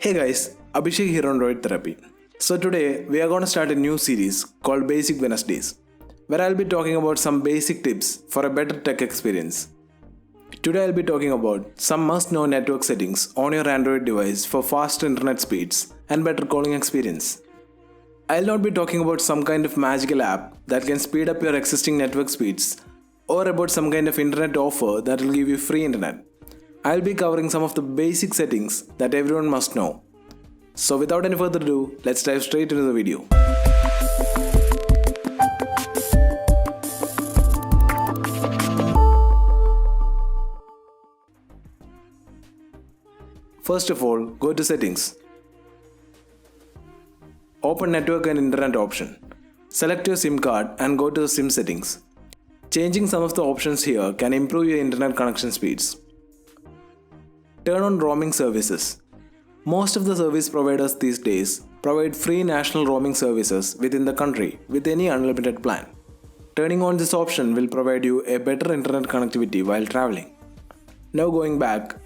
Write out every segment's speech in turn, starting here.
Hey guys, Abhishek here on Droid Therapy. So today we are going to start a new series called Basic Wednesdays, where I'll be talking about some basic tips for a better tech experience. Today I'll be talking about some must-know network settings on your Android device for faster internet speeds and better calling experience. I'll not be talking about some kind of magical app that can speed up your existing network speeds or about some kind of internet offer that will give you free internet. I'll be covering some of the basic settings that everyone must know. So without any further ado, let's dive straight into the video. First of all, go to Settings. Open Network and Internet option. Select your SIM card and go to the SIM settings. Changing some of the options here can improve your internet connection speeds. Turn on roaming services. Most of the service providers these days provide free national roaming services within the country with any unlimited plan. Turning on this option will provide you a better internet connectivity while traveling. Now going back,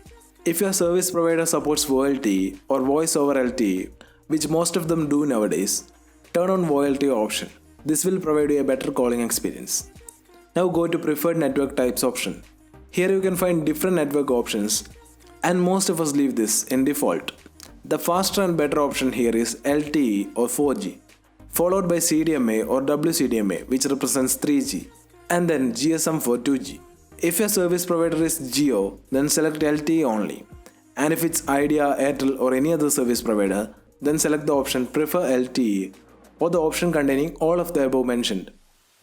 if your service provider supports VoLTE or Voice over LTE, which most of them do nowadays, turn on VoLTE option. This will provide you a better calling experience. Now go to Preferred Network Types option. Here you can find different network options, and most of us leave this in default. The faster and better option here is LTE or 4G, followed by CDMA or WCDMA, which represents 3G, and then GSM for 2G. If your service provider is Jio, then select LTE only, and if it's Idea, Airtel or any other service provider, then select the option Prefer LTE or the option containing all of the above mentioned,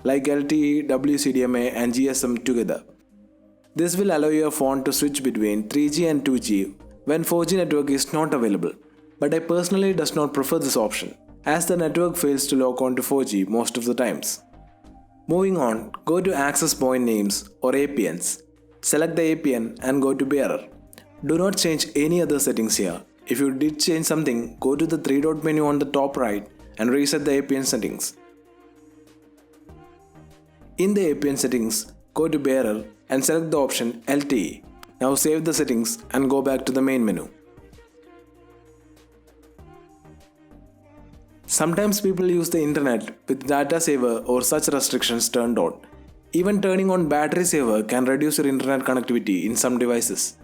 like LTE, WCDMA and GSM together. This will allow your phone to switch between 3G and 2G when 4G network is not available, but I personally does not prefer this option as the network fails to lock on to 4G most of the times. Moving on, go to Access Point Names or APNs. Select the APN and go to Bearer. Do not change any other settings here. If you did change something, go to the 3-dot menu on the top right and reset the APN settings. In the APN settings, go to Bearer and select the option LTE. Now save the settings and go back to the main menu. Sometimes people use the internet with data saver or such restrictions turned on. Even turning on battery saver can reduce your internet connectivity in some devices.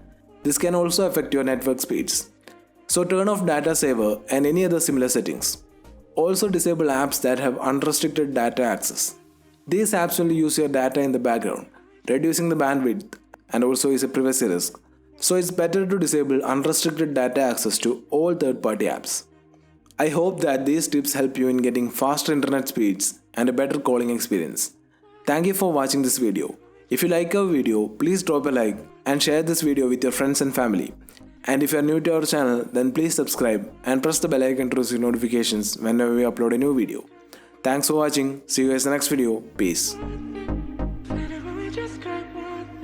This can also affect your network speeds. So turn off data saver and any other similar settings. Also disable apps that have unrestricted data access. These apps will use your data in the background, reducing the bandwidth and also is a privacy risk. So it's better to disable unrestricted data access to all third-party apps. I hope that these tips help you in getting faster internet speeds and a better calling experience. Thank you for watching this video. If you like our video, please drop a like and share this video with your friends and family. And if you are new to our channel, then please subscribe and press the bell icon to receive notifications whenever we upload a new video. Thanks for watching. See you guys in the next video. Peace.